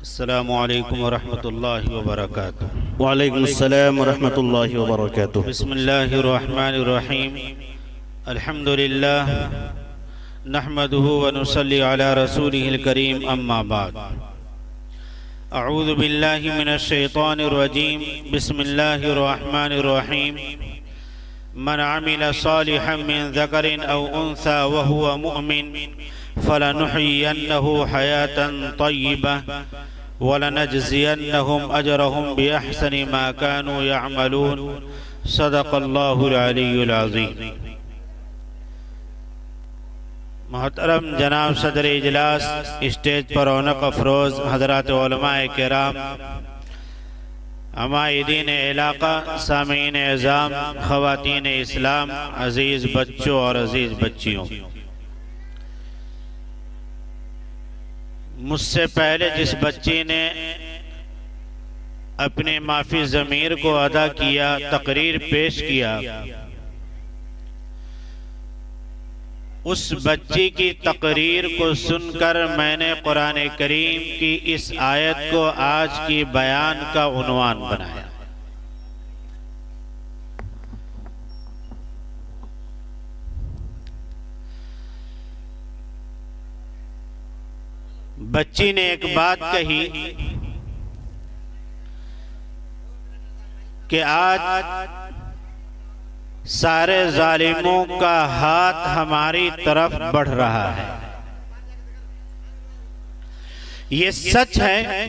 السلام علیکم ورحمۃ اللہ وبرکاتہ۔ وعلیکم السلام ورحمۃ اللہ وبرکاتہ۔ بسم اللہ الرحمن الرحیم۔ الحمد للہ نحمدہ ونصلی علی رسولہ الکریم، اما بعد۔ اعوذ باللہ من الشیطان الرجیم، بسم اللہ الرحمن الرحیم۔ من عمل صالحا من ذکر او انثى وهو مؤمن فلنحيينه حياة طيبة ولنجزينهم أجرهم بأحسن ما كانوا يعملون، صدق اللہ العلی العظیم۔ محترم جناب صدر اجلاس، اسٹیج پر رونق افروز حضرات علماء کرام، عمائدین علاقہ، سامعین اعظام، خواتین اسلام، عزیز بچوں اور عزیز بچیوں، مجھ سے پہلے جس بچی نے اپنے معافی ضمیر کو ادا کیا، تقریر پیش کیا، اس بچی کی تقریر کو سن کر میں نے قرآن کریم کی اس آیت کو آج کی بیان کا عنوان بنایا۔ بچی نے ایک بات کہی کہ آج سارے ظالموں کا ہاتھ ہماری طرف بڑھ رہا ہے۔ یہ سچ ہے،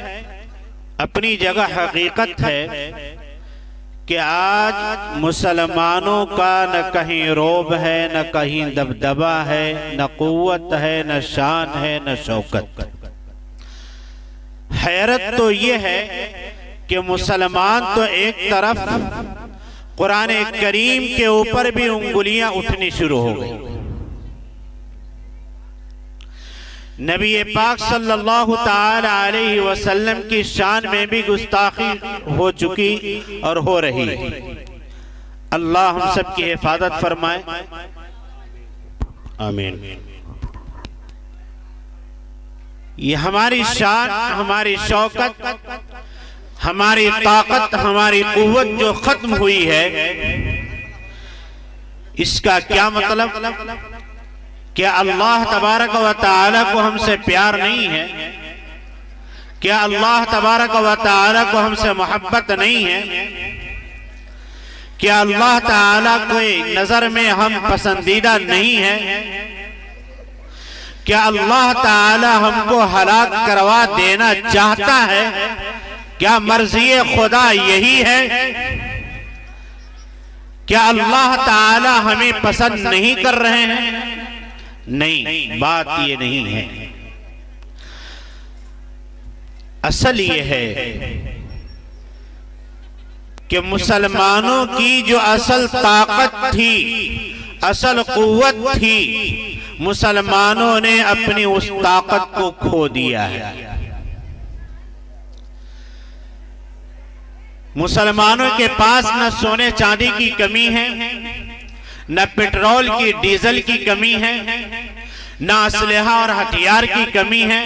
اپنی جگہ حقیقت ہے کہ آج مسلمانوں کا نہ کہیں روب ہے، نہ کہیں دبدبہ ہے، نہ قوت ہے، نہ شان ہے، نہ شوکت۔ حیرت تو یہ ہے کہ مسلمان تو ایک طرف، قرآن کریم کے اوپر بھی انگلیاں اٹھنی شروع ہو گئی۔ نبی پاک صلی اللہ تعالی علیہ وسلم کی شان میں بھی گستاخی ہو چکی اور ہو رہی ہے۔ اللہ ہم سب کی حفاظت فرمائے، آمین۔ یہ ہماری شان، ہماری شوکت، ہماری طاقت، ہماری قوت جو ختم ہوئی ہے، اس کا کیا مطلب؟ کیا اللہ تبارک و تعالی کو ہم سے پیار نہیں ہے؟ کیا اللہ تبارک و تعالی کو ہم سے محبت نہیں ہے؟ کیا اللہ تعالی کو نظر میں ہم پسندیدہ نہیں ہیں؟ کیا اللہ تعالی ہم کو ہلاک کروا دینا چاہتا ہے؟ کیا مرضی خدا یہی ہے؟ کیا اللہ تعالی ہمیں پسند نہیں کر رہے ہیں؟ نہیں، بات یہ نہیں ہے۔ اصل یہ ہے کہ مسلمانوں کی جو اصل طاقت تھی، اصل قوت تھی، مسلمانوں نے اپنی اس طاقت کو کھو دیا ہے۔ مسلمانوں کے پاس نہ سونے چاندی کی کمی ہے، نہ پیٹرول کی ڈیزل کی کمی ہے، نہ اسلحہ اور ہتھیار کی کمی ہے۔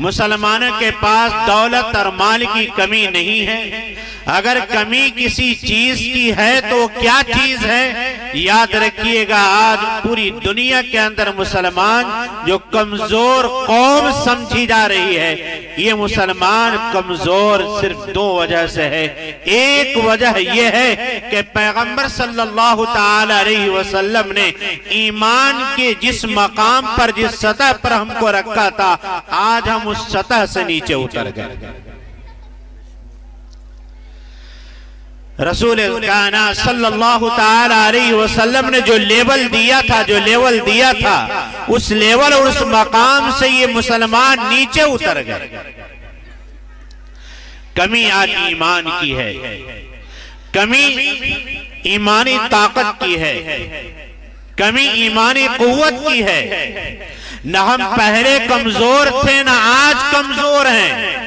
مسلمانوں کے پاس دولت اور مال کی کمی نہیں ہے۔ اگر کمی کسی چیز کی ہے تو کیا چیز ہے؟ یاد رکھیے گا، آج پوری دنیا کے اندر مسلمان جو کمزور قوم سمجھی جا رہی ہے، یہ مسلمان کمزور صرف دو وجہ سے ہے۔ ایک وجہ یہ ہے کہ پیغمبر صلی اللہ تعالی علیہ وسلم نے ایمان کے جس مقام پر، جس سطح پر ہم کو رکھا تھا، آج ہم اس سطح سے نیچے اتر گئے۔ رسول کائنات صلی اللہ تعالی علیہ وسلم نے جو لیول دیا تھا، اس لیول اور اس مقام سے یہ مسلمان نیچے اتر گئے۔ کمی آج ایمان کی ہے، کمی ایمانی طاقت کی ہے، کمی ایمانی قوت کی ہے۔ نہ ہم پہلے کمزور تھے، نہ آج کمزور ہیں۔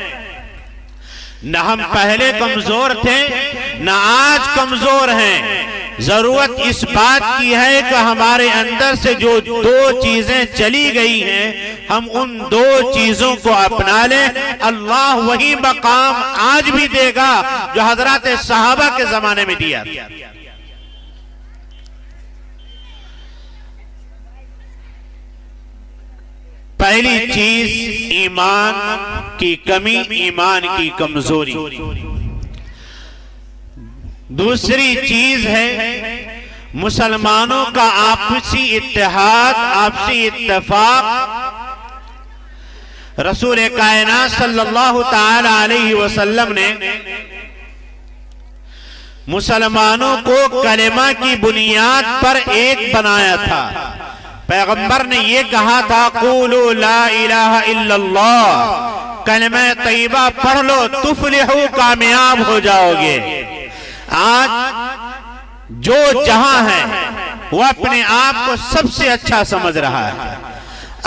نہ ہم پہلے کمزور تھے، نہ آج کمزور ہیں۔ ضرورت اس بات کی ہے کہ ہمارے اندر سے جو دو چیزیں چلی گئی ہیں، ہم ان دو چیزوں کو اپنا لیں، اللہ وہی مقام آج بھی دے گا جو حضرات صحابہ کے زمانے میں دیا۔ پہلی چیز ایمان کی کمی، ایمان کی کمزوری۔ دوسری چیز ہے مسلمانوں کا آپسی اتحاد، آپسی اتفاق۔ رسول کائنات صلی اللہ تعالی علیہ وسلم نے مسلمانوں کو کلمہ کی بنیاد پر ایک بنایا تھا۔ پیغمبر نے یہ کہا تھا قولوا لا الہ الا اللہ، کلمہ طیبہ پڑھ لو تفلحوا، کامیاب ہو جاؤ گے۔ آج جو جہاں ہے وہ اپنے آپ کو سب سے اچھا سمجھ رہا ہے۔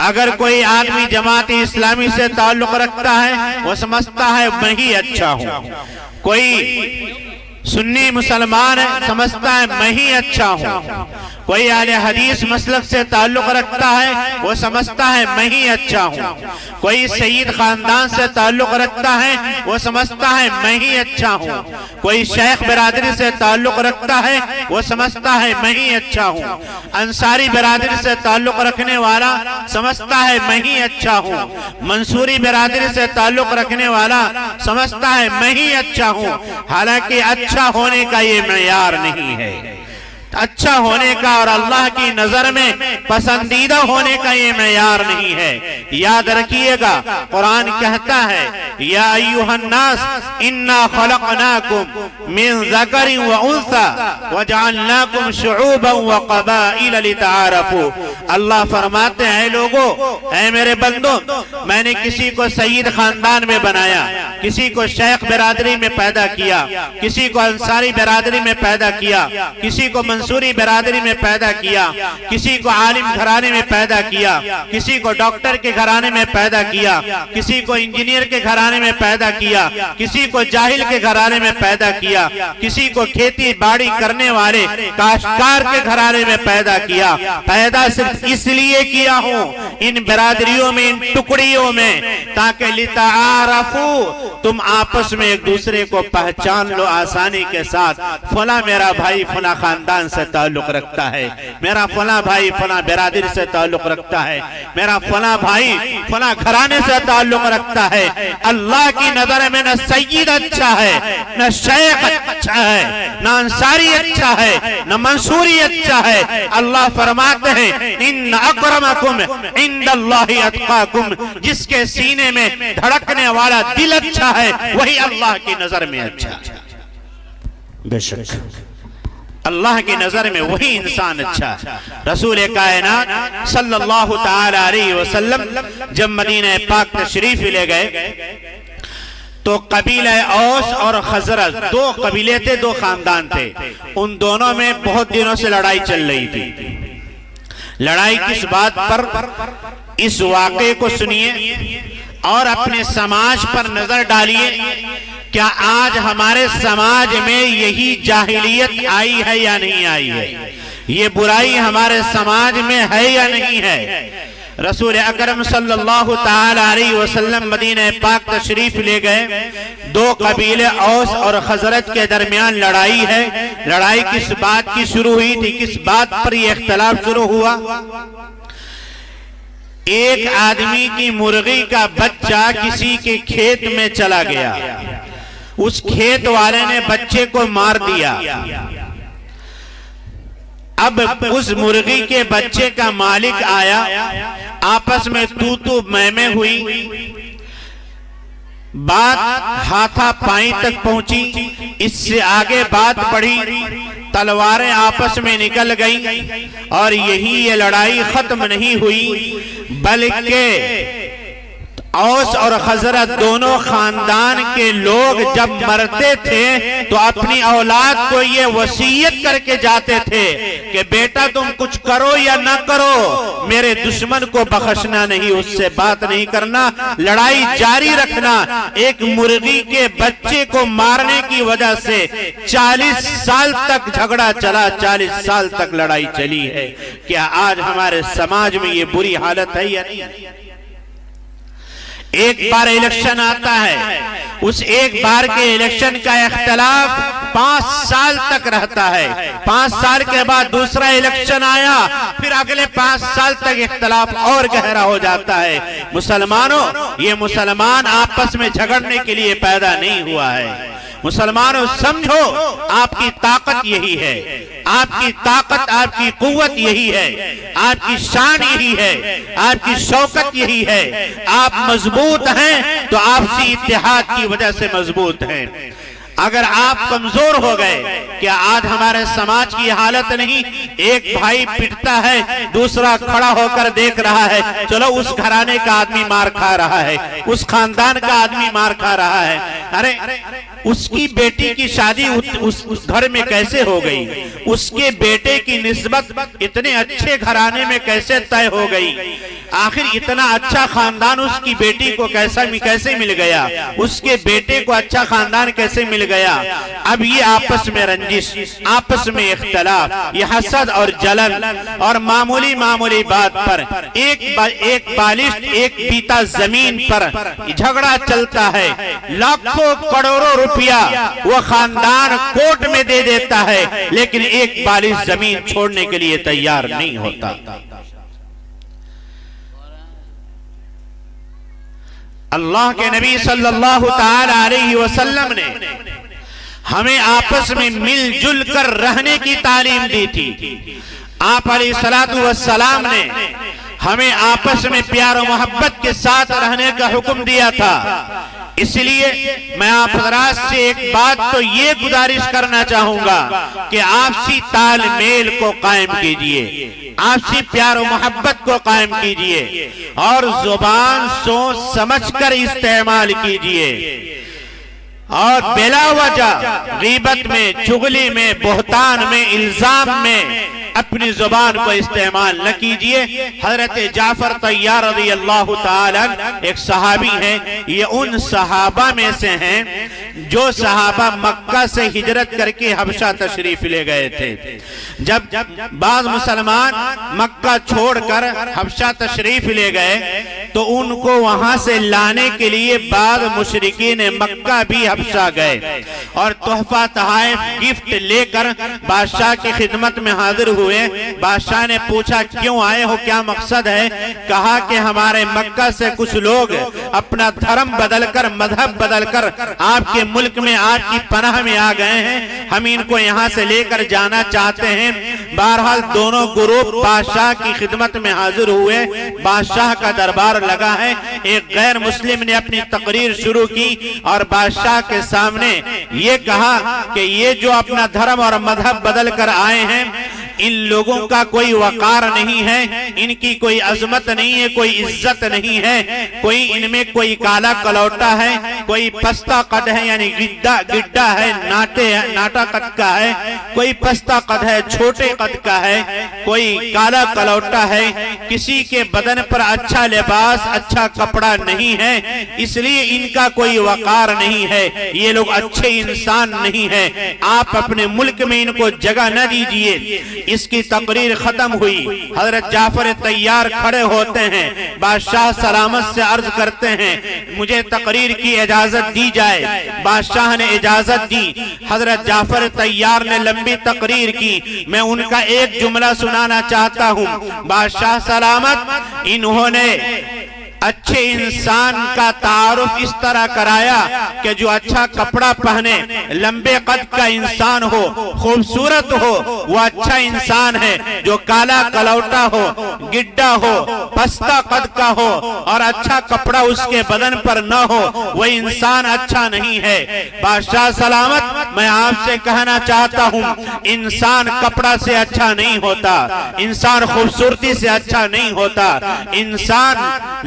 اگر کوئی آدمی جماعت اسلامی سے تعلق رکھتا ہے وہ سمجھتا ہے میں ہی اچھا ہوں، کوئی سنی مسلمان ہے سمجھتا ہے میں ہی اچھا ہوں، کوئی اہل حدیث مسلک سے تعلق رکھتا ہے وہ سمجھتا ہے میں ہی اچھا ہوں، کوئی سید خاندان سے تعلق رکھتا ہے وہ سمجھتا ہے میں ہی اچھا ہوں، کوئی شیخ برادری سے تعلق رکھتا ہے وہ سمجھتا ہے میں ہی اچھا ہوں، انصاری برادری سے تعلق رکھنے والا سمجھتا ہے میں ہی اچھا ہوں، منصوری برادری سے تعلق رکھنے والا سمجھتا ہے میں ہی اچھا ہوں۔ حالانکہ اچھا ہونے کا یہ معیار نہیں ہے، اچھا ہونے کا اور اللہ کی نظر میں پسندیدہ ہونے کا یہ معیار نہیں ہے۔ یاد رکھیے گا قرآن کہتا ہے یا ایھا الناس انا خلقناکم من ذکر و انثی وجعلناکم شعوبا وقبائل لتعارفوا۔ اللہ فرماتے ہیں اے لوگو، اے میرے بندو، میں نے کسی کو سید خاندان میں بنایا، کسی کو شیخ برادری میں پیدا کیا، کسی کو انصاری برادری میں پیدا کیا، کسی کو منصوری برادری میں پیدا کیا، کسی کو عالم گھرانے میں پیدا کیا، کسی کو ڈاکٹر کے گھرانے میں پیدا کیا، کسی کو انجینئر کے گھرانے میں پیدا کیا، کسی کو جاہل کے گھرانے میں پیدا کیا، کسی کو کھیتی باڑی کرنے والے کاشتکار کے گھرانے میں پیدا کیا۔ پیدا صرف اس لیے کیا ہوں ان برادریوں میں، ان ٹکڑیوں میں، تاکہ لتعارفوا، تم آپس میں ایک دوسرے کو پہچان لو آسانی کے ساتھ۔ فلاں میرا بھائی فلاں خاندان سے تعلق رکھتا ہے، میرا فلاں بھائی فلاں برادری سے تعلق رکھتا ہے، میرا فلاں بھائی فلاں گھرانے سے تعلق رکھتا ہے۔ اللہ کی نظر میں نہ سید اچھا ہے، نہ شیخ اچھا ہے، نہ انصاری اچھا ہے، نہ منصوری اچھا ہے۔ اللہ فرماتے ہیں ان اکرمکم عند اللہ اتقاکم، جس کے سینے میں دھڑکنے والا دل اچھا ہے وہی اللہ کی نظر میں اچھا ہے۔ بے شک اللہ کی نظر میں وہی انسان اچھا ہے۔ رسول کائنات صلی اللہ تعالی علیہ وسلم جب مدینہ پاک تشریف لے گئے تو قبیلہ اوس اور خزرج، دو قبیلے تھے، دو خاندان تھے، ان دونوں میں بہت دنوں سے لڑائی چل رہی تھی۔ لڑائی کس بات پر؟ اس واقعے کو سنیے اور اپنے سماج پر نظر ڈالیے، کیا آج ہمارے سماج میں یہی جاہلیت آئی ہے یا نہیں آئی ہے؟ یہ برائی ہمارے سماج میں ہے یا نہیں ہے؟ رسول اکرم صلی اللہ تعالی علیہ وسلم مدینہ پاک تشریف لے گئے، دو قبیلے اوس اور خزرج کے درمیان لڑائی ہے۔ لڑائی کس بات کی شروع ہوئی تھی؟ کس بات پر یہ اختلاف شروع ہوا؟ ایک آدمی کی مرغی کا بچہ کسی کے کھیت میں چلا گیا، اس کھیت والے نے بچے کو مار دیا۔ اب اس مرغی کے بچے کا مالک آیا، آپس میں تو میں ہوئی، بات ہاتھا پائی تک پہنچی، اس سے آگے بات بڑھی، تلواریں آپس میں نکل گئیں، اور یہی یہ لڑائی ختم نہیں ہوئی بلکہ اوس اور خزرج دونوں خاندان کے لوگ جب مرتے تھے تو اپنی اولاد کو یہ وصیت کر کے جاتے تھے کہ بیٹا تم کچھ کرو یا نہ کرو، میرے دشمن کو بخشنا نہیں، اس سے بات نہیں کرنا، لڑائی جاری رکھنا۔ ایک مرغی کے بچے کو مارنے کی وجہ سے 40 سال تک جھگڑا چلا، 40 سال تک لڑائی چلی ہے۔ کیا آج ہمارے سماج میں یہ بری حالت ہے یا نہیں؟ ایک بار الیکشن آتا ہے، اس ایک بار کے الیکشن کا اختلاف 5 سال تک رہتا ہے، 5 سال کے بعد دوسرا الیکشن آیا، پھر اگلے 5 سال تک اختلاف اور گہرا ہو جاتا ہے۔ مسلمانوں، یہ مسلمان آپس میں جھگڑنے کے لیے پیدا نہیں ہوا ہے۔ مسلمانوں سمجھو، آپ کی طاقت یہی ہے، آپ کی طاقت، آپ کی قوت یہی ہے، آپ کی شان یہی ہے، آپ کی شوکت یہی ہے۔ آپ مضبوط ہیں تو آپسی اتحاد کی وجہ سے مضبوط ہیں۔ اگر آپ کمزور ہو گئے، کیا آج ہمارے سماج کی حالت نہیں، ایک بھائی پٹتا ہے، دوسرا کھڑا ہو کر دیکھ رہا ہے، چلو اس گھرانے کا آدمی مار کھا رہا ہے، اس خاندان کا آدمی مار کھا رہا ہے۔ ارے اس کی بیٹی کی شادی اس گھر میں کیسے ہو گئی؟ اس کے بیٹے کی نسبت اتنے اچھے گھرانے میں کیسے طے ہو گئی؟ آخر اتنا اچھا خاندان اس کی بیٹی کو کیسے مل گیا؟ اس کے بیٹے کو اچھا خاندان کیسے مل گیا؟ اب یہ آپس میں رنجش، آپس میں اختلاف، یہ حسد اور جلن اور معمولی بات پر ایک بالشت، ایک بیتا زمین پر جھگڑا چلتا ہے۔ لاکھوں کروڑوں روپیہ وہ خاندان کوٹ میں دے دیتا ہے، لیکن ایک بالشت زمین چھوڑنے کے لیے تیار نہیں ہوتا۔ اللہ کے نبی صلی اللہ تعالی علیہ وسلم نے ہمیں آپس میں مل جل کر رہنے کی تعلیم دی تھی۔ آپ علیہ السلام نے ہمیں آپس میں پیار و محبت کے ساتھ رہنے کا حکم دیا تھا۔ اس لیے میں آپ حضرات سے ایک بات تو یہ گزارش کرنا چاہوں گا کہ آپسی تال میل کو قائم کیجئے، آپسی پیار و محبت کو قائم کیجئے اور زبان سوچ سمجھ کر استعمال کیجئے، اور بلا وجہ غیبت میں، چغلی میں، بہتان میں، الزام میں اپنی زبان کو استعمال نہ کیجئے۔ حضرت جعفر طیار رضی اللہ تعالیٰ ایک صحابی ہیں، یہ ان صحابہ میں سے ہیں جو صحابہ مکہ سے ہجرت کر کے حبشہ تشریف لے گئے تھے۔ جب بعض مسلمان مکہ چھوڑ کر حبشہ تشریف لے گئے تو ان کو وہاں سے لانے کے لیے بعض مشرکین مکہ بھی حبشہ گئے اور تحفہ تحائف گفٹ لے کر بادشاہ کی خدمت میں حاضر ہوئے۔ بادشاہ نے پوچھا کیوں آئے ہو، کیا مقصد ہے؟ کہا کہ ہمارے مکہ سے کچھ لوگ اپنا دھرم بدل کر، مذہب بدل کر آپ کے ملک میں، آپ کی پناہ میں آ گئے ہیں، ہم ان کو یہاں سے لے کر جانا چاہتے ہیں۔ بہرحال دونوں گروپ بادشاہ کی خدمت میں حاضر ہوئے، بادشاہ کا دربار لگا ہے۔ ایک غیر مسلم نے اپنی تقریر شروع کی اور بادشاہ کے سامنے یہ کہا کہ یہ جو اپنا دھرم اور مذہب بدل کر آئے ہیں، ان لوگوں کا کوئی وقار نہیں ہے، ان کی کوئی عظمت نہیں ہے، کوئی عزت نہیں ہے، کوئی ان میں کوئی کالا کلوٹا ہے، کوئی پستہ قد ہے یعنی گڈا ہے، ناٹا قد کا ہے، کوئی پستہ قد ہے، چھوٹے قد کا ہے، کوئی کالا کلوٹا ہے، کسی کے بدن پر اچھا لباس، اچھا کپڑا نہیں ہے، اس لیے ان کا کوئی وقار نہیں ہے، یہ لوگ اچھے انسان نہیں ہیں، آپ اپنے ملک میں ان کو جگہ نہ دیجئے۔ اس کی تقریر ختم ہوئی، حضرت جعفر طیار کھڑے ہوتے ہیں، بادشاہ سلامت سے عرض کرتے ہیں مجھے تقریر کی اجازت دی جائے۔ بادشاہ نے اجازت دی، حضرت جعفر طیار نے لمبی تقریر کی۔ میں ان کا ایک جملہ سنانا چاہتا ہوں۔ بادشاہ سلامت انہوں نے اچھے انسان کا تعارف اس طرح کرایا کہ جو اچھا کپڑا پہنے، لمبے قد کا انسان ہو، خوبصورت ہو، وہ اچھا انسان ہے، جو کالا کلوٹا ہو، گڈا ہو، پستہ قد کا ہو اور اچھا کپڑا اس کے بدن پر نہ ہو، وہ انسان اچھا نہیں ہے۔ بادشاہ سلامت میں آپ سے کہنا چاہتا ہوں انسان کپڑا سے اچھا نہیں ہوتا، انسان خوبصورتی سے اچھا نہیں ہوتا، انسان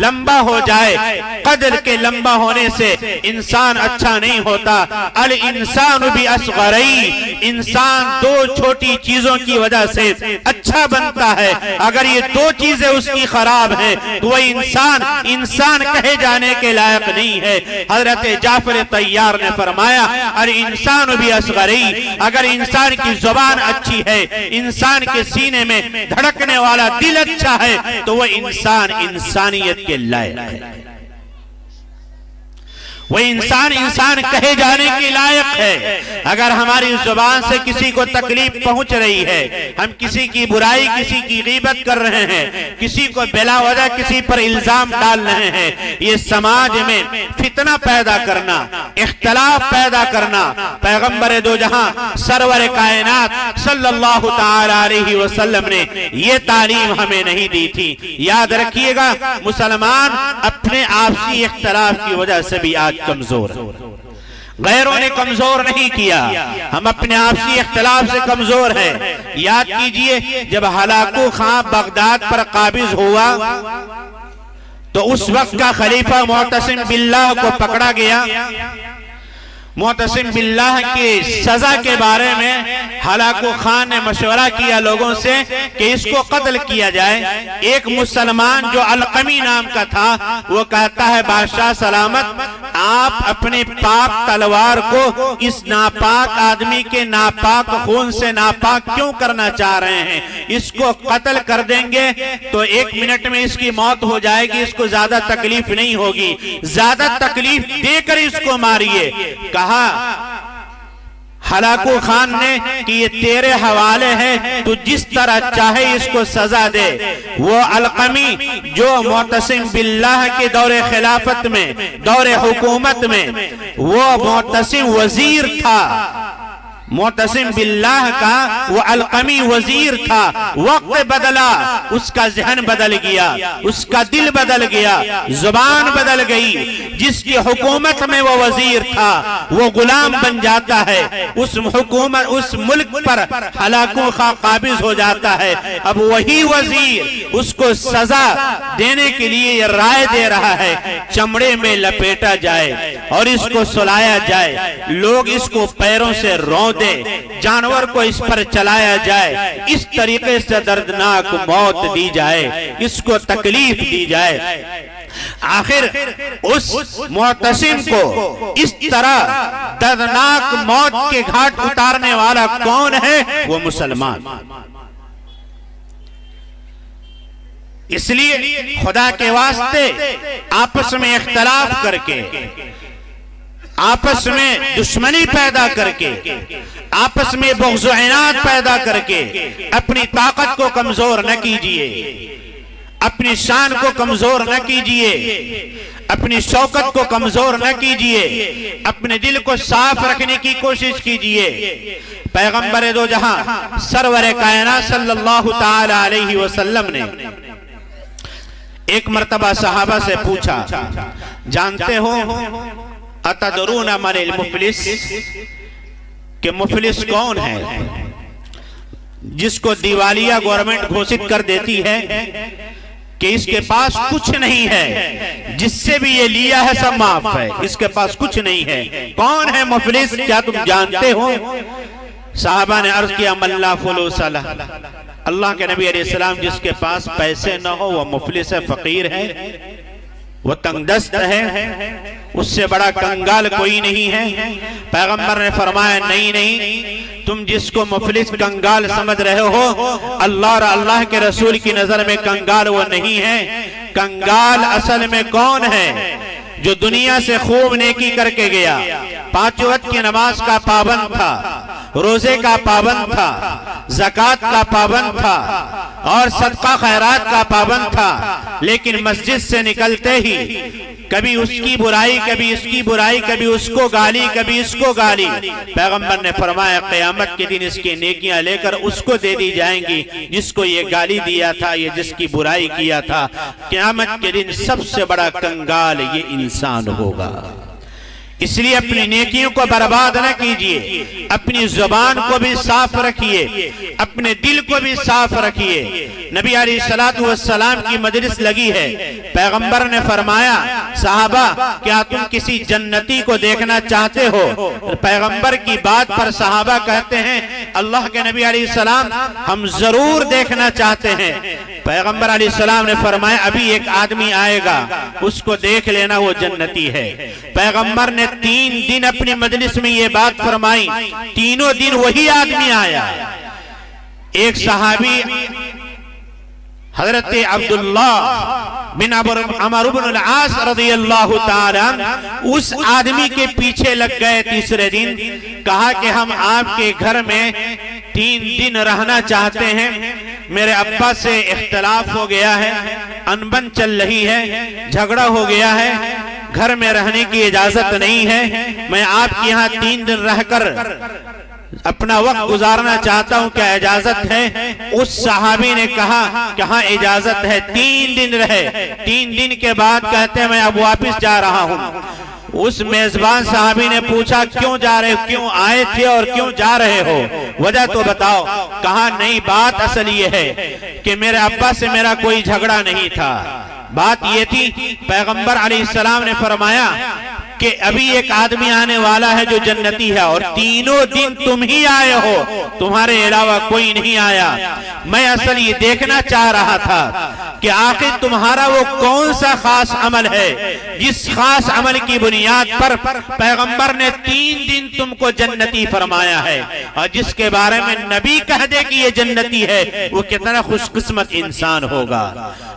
لمبا ہو جائے، قدر کے لمبا ہونے سے انسان اچھا نہیں ہوتا۔ الانسان باصغرئی، انسان دو چھوٹی چیزوں کی وجہ سے اچھا بنتا ہے، اگر یہ دو چیزیں اس کی خراب ہیں تو وہ انسان کہے جانے کے لائق نہیں ہے۔ حضرت جعفر طیار نے فرمایا الانسان باصغرئی، اگر انسان کی زبان اچھی ہے، انسان کے سینے میں دھڑکنے والا دل اچھا ہے تو وہ انسان انسانیت کے لائق ہے۔ وہ انسان کہے جانے کی لائق ہے۔ اگر ہماری زبان سے کسی کو تکلیف پہنچ رہی ہے، ہم کسی کی برائی، کسی کی غیبت کر رہے ہیں، کسی کو بلا وجہ کسی پر الزام ڈال رہے ہیں، یہ سماج میں فتنہ پیدا کرنا، اختلاف پیدا کرنا، پیغمبر دو جہاں سرور کائنات صلی اللہ تعالی علیہ وسلم نے یہ تعلیم ہمیں نہیں دی تھی۔ یاد رکھیے گا، مسلمان اپنے آپسی اختلاف کی وجہ سے بھی آج کمزور ہے، غیروں نے کمزور نہیں کیا، ہم اپنے آپسی اختلاف سے کمزور ہیں۔ یاد کیجئے جب ہلاکو خان بغداد پر قابض ہوا تو اس وقت کا خلیفہ معتصم باللہ کو پکڑا گیا۔ معتصم باللہ کی سزا کے بارے میں ہلاکو خان نے مشورہ کیا لوگوں سے کہ اس کو قتل کیا جائے۔ ایک مسلمان جو القمی نام کا تھا وہ کہتا ہے بادشاہ سلامت، آپ اپنے پاک تلوار کو اس ناپاک آدمی کے ناپاک خون سے ناپاک کیوں کرنا چاہ رہے ہیں؟ اس کو قتل کر دیں گے تو 1 منٹ میں اس کی موت ہو جائے گی، اس کو زیادہ تکلیف نہیں ہوگی، زیادہ تکلیف دے کر اس کو ماریے۔ کہا ہلاکو خان نے کہ یہ تیرے حوالے ہے، تو جس طرح چاہے اس کو سزا دے۔ وہ القمی جو معتصم باللہ کے دور خلافت میں، دور حکومت میں وہ معتصم وزیر تھا، معتصم باللہ کا وہ القمی وزیر تھا، وقت بدلا، اس کا ذہن بدل گیا، اس کا دل بدل گیا، زبان بدل گئی۔ جس کی حکومت میں وہ وزیر تھا وہ غلام بن جاتا ہے، اس حکومت اس ملک پر ہلاکو خان قابض ہو جاتا ہے۔ اب وہی وزیر اس کو سزا دینے کے لیے یہ رائے دے رہا ہے چمڑے میں لپیٹا جائے اور اس کو سلایا جائے، لوگ اس کو پیروں سے رون دے، جانور کو اس پر چلایا جائے، اس طریقے سے دردناک موت دی جائے، اس کو تکلیف دی جائے۔ آخر اس معتصم کو اس طرح دردناک موت کے گھاٹ اتارنے والا کون ہے؟ وہ مسلمان۔ اس لیے خدا کے واسطے آپس میں اختلاف کر کے، آپس میں دشمنی پیدا کر کے، آپس میں بغض و عناد پیدا کر کے اپنی طاقت کو کمزور نہ کیجئے، اپنی شان کو کمزور نہ کیجئے، اپنی شوکت کو کمزور نہ کیجئے، اپنے دل کو صاف رکھنے کی کوشش کیجئے۔ پیغمبر دو جہاں سرور کائنات صلی اللہ تعالی علیہ وسلم نے ایک مرتبہ صحابہ سے پوچھا، جانتے ہو اتدرون من المفلس، کہ مفلس کون ہے؟ جس کو دیوالیہ گورنمنٹ گھوشت کر دیتی ہے کہ اس کے پاس کچھ نہیں ہے، جس سے بھی یہ لیا ہے سب معاف ہے، اس کے پاس کچھ نہیں ہے۔ کون ہے مفلس؟ کیا تم جانتے ہو؟ صحابہ نے عرض کیا من لا فلوس لہ، اللہ کے نبی علیہ السلام جس کے پاس پیسے نہ ہو وہ مفلس ہے، فقیر ہے، وہ تنگ دست ہے، اس سے بڑا کنگال کوئی نہیں ہے۔ پیغمبر نے فرمایا نہیں، تم جس کو مفلس کنگال سمجھ رہے ہو، اللہ اور اللہ کے رسول کی نظر میں کنگال وہ نہیں ہے۔ کنگال اصل میں کون ہے؟ جو دنیا سے خوب نیکی کر کے گیا، 5 وقت کی نماز کا پابند تھا، روزے کا پابند تھا، زکوٰۃ کا پابند تھا اور صدقہ خیرات کا پابند تھا، لیکن مسجد سے نکلتے ہی کبھی اس کی برائی، کبھی اس کی برائی، کبھی اس کو گالی، کبھی اس کو گالی۔ پیغمبر نے فرمایا قیامت کے دن اس کی نیکیاں لے کر اس کو دے دی جائیں گی جس کو یہ گالی دیا تھا، یہ جس کی برائی کیا تھا۔ قیامت کے دن سب سے بڑا کنگال یہ انسان ہوگا۔ اس لیے اپنی نیکیوں کو برباد نہ کیجئے، اپنی زبان کو بھی صاف رکھیے، اپنے دل کو بھی صاف رکھیے۔ نبی علیہ السلام کی مجلس لگی ہے، پیغمبر نے فرمایا صحابہ کیا تم کسی جنتی کو دیکھنا چاہتے ہو؟ پیغمبر کی بات پر صحابہ کہتے ہیں اللہ کے نبی علیہ السلام ہم ضرور دیکھنا چاہتے ہیں۔ پیغمبر علیہ السلام نے فرمایا ابھی ایک آدمی آئے گا، اس کو دیکھ لینا، وہ جنتی ہے۔ پیغمبر نے 3 دن اپنی مجلس میں یہ بات فرمائی، تینوں دن وہی آدمی آیا۔ ایک صحابی حضرت عبداللہ بن عمرو بن العاص رضی اللہ تعالی اس آدمی کے پیچھے لگ گئے تیسرے دن، کہا کہ ہم آپ کے گھر میں 3 دن رہنا چاہتے ہیں، میرے ابا سے اختلاف ہو گیا ہے، انبن چل رہی ہے، جھگڑا ہو گیا ہے، گھر میں رہنے کی اجازت نہیں ہے، میں آپ کے یہاں 3 دن رہ کر اپنا وقت گزارنا چاہتا ہوں، کیا اجازت ہے؟ اس صحابی نے کہا کہ ہاں اجازت ہے، 3 دن رہے۔ 3 دن کے بعد کہتے ہیں میں اب واپس جا رہا ہوں۔ اس میزبان صحابی نے پوچھا کیوں جا رہے ہو، کیوں آئے تھے اور کیوں جا رہے ہو، وجہ تو بتاؤ۔ کہا نہیں، بات اصل یہ ہے کہ میرے ابا سے میرا کوئی جھگڑا نہیں تھا، بات یہ تھی پیغمبر علیہ السلام نے فرمایا کہ ابھی ایک آدمی آنے والا ہے جو جنتی ہے، اور تینوں دن تم ہی آئے ہو، تمہارے علاوہ کوئی نہیں آیا۔ میں اصل یہ دیکھنا چاہ رہا تھا کہ آخر تمہارا وہ کون سا خاص عمل ہے جس خاص عمل کی بنیاد پر پیغمبر نے 3 دن تم کو جنتی فرمایا ہے، اور جس کے بارے میں نبی کہہ دے کہ یہ جنتی ہے، وہ کتنا خوش قسمت انسان ہوگا۔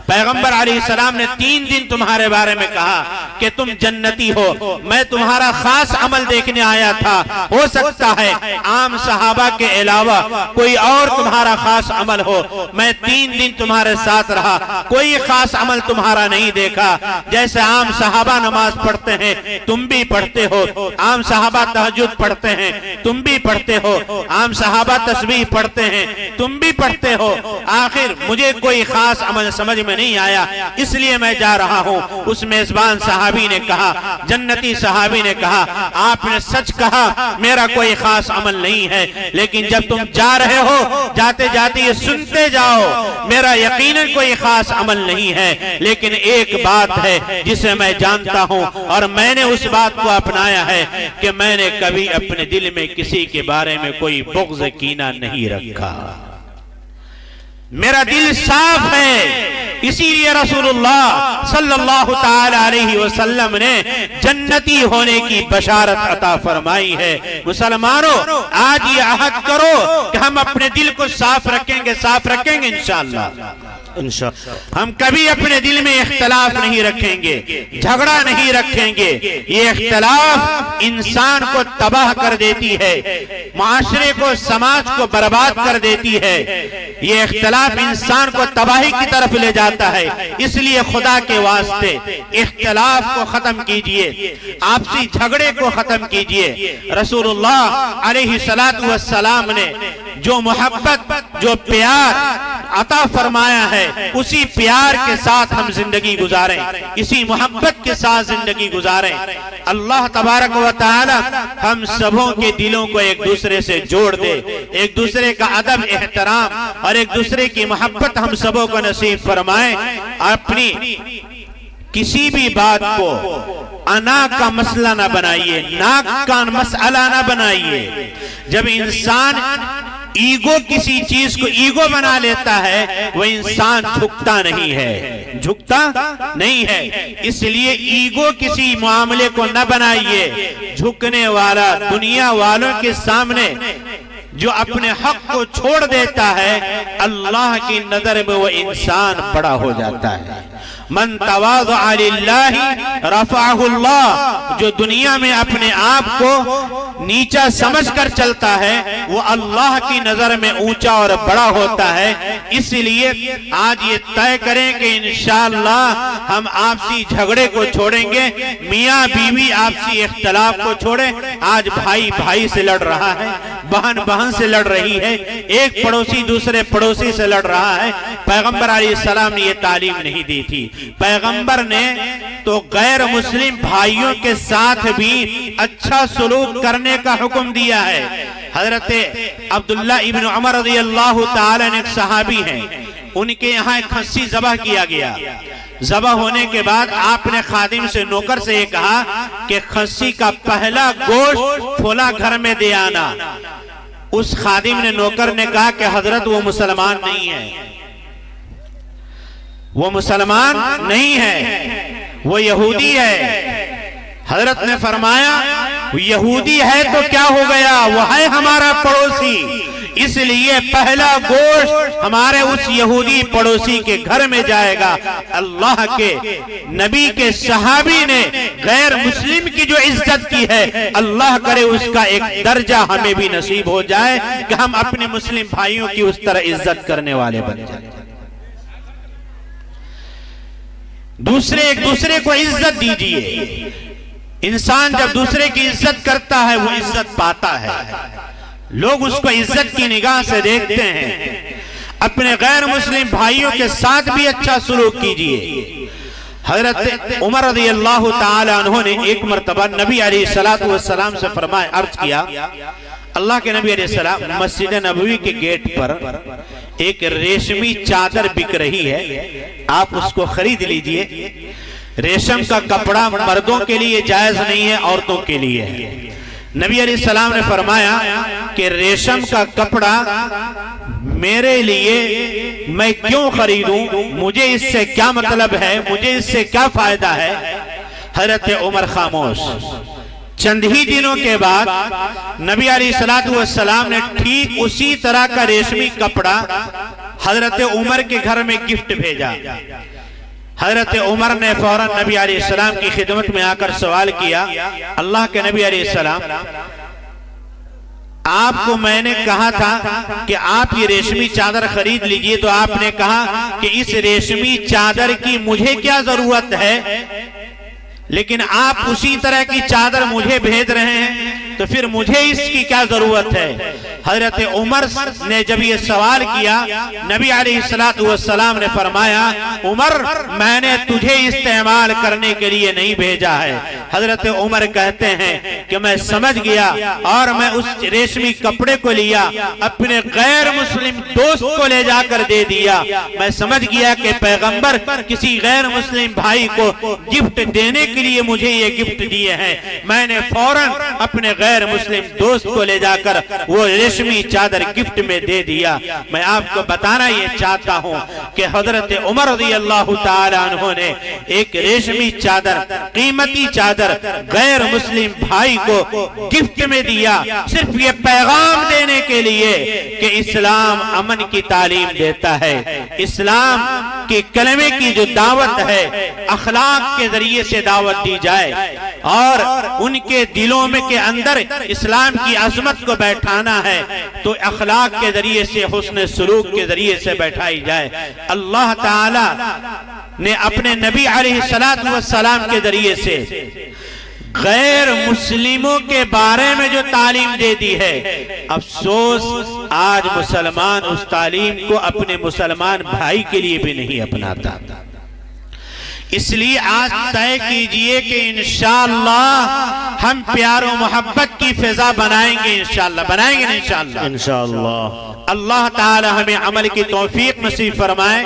پیغمبر علیہ السلام نے 3 دن تمہارے بارے میں کہا کہ تم جنتی ہو، میں تمہارا خاص عمل دیکھنے آیا تھا، ہو سکتا ہے عام صحابہ کے علاوہ کوئی اور تمہارا خاص عمل ہو، میں 3 دن تمہارے ساتھ رہا، کوئی خاص عمل تمہارا نہیں دیکھا۔ جیسے عام صحابہ نماز پڑھتے ہیں تم بھی پڑھتے ہو، عام صحابہ تہجد پڑھتے ہیں تم بھی پڑھتے ہو، عام صحابہ تسبیح پڑھتے ہیں تم بھی پڑھتے ہو، آخر مجھے کوئی خاص عمل سمجھ میں نہیں آیا، اس لیے میں جا رہا ہوں۔ اس میزبان صحابی نے کہا، جنتی صحابی نے کہا، آپ نے سچ کہا، میرا کوئی خاص عمل نہیں ہے، لیکن جب تم جا رہے ہو جاتے جاتے یہ سنتے جاؤ، میرا یقیناً کوئی خاص عمل نہیں ہے، لیکن ایک بات ہے جسے میں جانتا ہوں، اور میں نے اس بات کو اپنایا ہے کہ میں نے کبھی اپنے دل میں کسی کے بارے میں کوئی بغض کینہ نہیں رکھا، میرا دل صاف ہے۔ اسی لیے رسول اللہ صلی اللہ تعالی علیہ وسلم نے جنتی ہونے کی بشارت عطا فرمائی ہے۔ مسلمانوں، آج یہ عہد کرو کہ ہم اپنے دل کو صاف رکھیں گے، صاف رکھیں گے انشاءاللہ۔ ہم کبھی اپنے دل میں اختلاف نہیں رکھیں گے، جھگڑا نہیں رکھیں گے، یہ اختلاف انسان کو تباہ کر دیتی ہے، معاشرے کو، سماج کو برباد کر دیتی ہے، یہ اختلاف انسان کو تباہی کی طرف لے جاتا ہے۔ اس لیے خدا کے واسطے اختلاف کو ختم کیجئے، آپسی جھگڑے کو ختم کیجئے۔ رسول اللہ علیہ السلام نے جو محبت، جو پیار عطا فرمایا ہے، اسی پیار کے ساتھ ہم زندگی گزاریں، اسی محبت کے ساتھ زندگی گزاریں۔ اللہ تبارک و تعالی ہم سبوں کے دلوں کو ایک دوسرے سے جوڑ دے، ایک دوسرے کا ادب، احترام اور ایک دوسرے کی محبت ہم سبوں کو نصیب فرمائیں۔ اپنی کسی بھی بات کو انا کا مسئلہ نہ بنائیے، ناک کا مسئلہ نہ بنائیے۔ جب انسان ایگو کسی چیز کو ایگو بنا لیتا ہے، وہ انسان جھکتا نہیں ہے، جھکتا نہیں ہے۔ اس لیے ایگو کسی معاملے کو نہ بنائیے۔ جھکنے والا دنیا والوں کے سامنے جو اپنے حق کو چھوڑ دیتا ہے، اللہ کی نظر میں وہ انسان بڑا ہو جاتا ہے۔ من تواضع للہ رفعہ اللہ، جو دنیا میں اپنے آپ کو نیچا سمجھ کر چلتا ہے، وہ اللہ کی نظر میں اونچا اور بڑا ہوتا ہے۔ اس لیے آج یہ طے کریں کہ انشاءاللہ ہم آپسی جھگڑے کو چھوڑیں گے، میاں بیوی آپسی اختلاف کو چھوڑیں۔ آج بھائی بھائی سے لڑ رہا ہے، بہن بہن سے لڑ رہی ہے، ایک پڑوسی دوسرے پڑوسی سے لڑ رہا ہے۔ پیغمبر علیہ السلام نے یہ تعلیم نہیں دی تھی۔ پیغمبر نے تو غیر مسلم بھائیوں کے ساتھ بھی اچھا سلوک کرنے کا حکم دیا ہے۔ حضرت عبداللہ ابن عمر رضی اللہ تعالیٰ نے ایک صحابی ہیں، ان کے یہاں ایک خنسی ذبح کیا گیا۔ ذبح ہونے کے بعد آپ نے خادم سے، نوکر سے یہ کہا کہ خنسی کا پہلا گوشت فلاں گھر میں دے آنا۔ اس خادم نے، نوکر نے کہا کہ حضرت وہ مسلمان نہیں ہے، وہ مسلمان نہیں ہے، وہ یہودی ہے۔ حضرت نے فرمایا یہودی ہے تو کیا ہو گیا، وہ ہے ہمارا پڑوسی، اس لیے پہلا گوشت ہمارے اس یہودی پڑوسی کے گھر میں جائے گا۔ اللہ کے نبی کے صحابی نے غیر مسلم کی جو عزت کی ہے، اللہ کرے اس کا ایک درجہ ہمیں بھی نصیب ہو جائے کہ ہم اپنے مسلم بھائیوں کی اس طرح عزت کرنے والے بن جائیں۔ ایک دوسرے کو عزت دیجئے۔ انسان جب دوسرے کی عزت کرتا ہے وہ عزت پاتا ہے۔ لوگ اس کو عزت کی نگاہ سے دیکھتے ہیں۔ اپنے غیر مسلم بھائیوں کے ساتھ بھی اچھا سلوک کیجئے۔ حضرت عمر رضی اللہ تعالی عنہ نے ایک مرتبہ نبی علیہ السلام سے فرمائے، عرض کیا، اللہ کے نبی علیہ السلام، مسجد نبوی کے گیٹ پر ایک ریشمی چادر بک رہی ہے، آپ اس کو خرید لیجئے۔ ریشم کا کپڑا مردوں کے لیے جائز نہیں ہے، عورتوں کے لیے ہے۔ نبی علیہ السلام نے فرمایا کہ ریشم کا کپڑا میرے لیے میں کیوں خریدوں، مجھے اس سے کیا مطلب ہے، مجھے اس سے کیا فائدہ ہے؟ حضرت عمر خاموش۔ چند ہی دنوں کے بعد نبی علیہ السلام نے ٹھیک اسی طرح کا ریشمی کپڑا حضرت عمر کے گھر میں گفٹ بھیجا۔ حضرت عمر نے فوراً نبی علیہ السلام کی خدمت میں آ کر سوال کیا، اللہ کے نبی علیہ السلام، آپ کو میں نے کہا تھا کہ آپ یہ ریشمی چادر خرید لیجئے، تو آپ نے کہا کہ اس ریشمی چادر کی مجھے کیا ضرورت ہے، لیکن آپ اسی طرح کی چادر مجھے بھیج رہے ہیں، تو پھر مجھے اس کی کیا ضرورت ہے؟ حضرت عمر نے جب یہ سوال کیا، نبی علیہ السلام نے فرمایا، عمر میں نے تجھے استعمال کرنے کے لیے نہیں بھیجا ہے۔ حضرت عمر کہتے ہیں کہ میں سمجھ گیا اور میں اس ریشمی کپڑے کو لیا، اپنے غیر مسلم دوست کو لے جا کر دے دیا۔ میں سمجھ گیا کہ پیغمبر کسی غیر مسلم بھائی کو گفٹ دینے کے لیے مجھے یہ گفٹ دیے ہیں۔ میں نے فوراً اپنے غیر مسلم دوست کو لے جا کر وہ ریشمی چادر گفٹ میں دے دیا۔ میں آپ کو بتانا یہ چاہتا ہوں کہ حضرت عمر رضی اللہ تعالی عنہ نے ایک ریشمی چادر، قیمتی چادر غیر مسلم بھائی کو گفٹ میں دیا، صرف یہ پیغام دینے کے لیے کہ اسلام امن کی تعلیم دیتا ہے۔ اسلام کے کلمے کی جو دعوت ہے، اخلاق کے ذریعے سے دعوت دی جائے اور ان کے دلوں میں کے اندر اسلام کی عظمت کو بیٹھانا ہے تو اخلاق کے ذریعے سے، حسن سلوک کے ذریعے سے بیٹھائی جائے۔ اللہ تعالی نے اپنے نبی علیہ السلام کے ذریعے سے غیر مسلموں کے بارے میں جو تعلیم دے دی ہے، افسوس آج مسلمان اس تعلیم کو اپنے مسلمان بھائی کے لیے بھی نہیں اپناتا۔ اس لیے آج طے کیجئے کہ انشاءاللہ ہم پیار و محبت کی فضا بنائیں گے، انشاءاللہ بنائیں گے، انشاءاللہ۔ اللہ تعالی ہمیں عمل کی توفیق نصیب فرمائے۔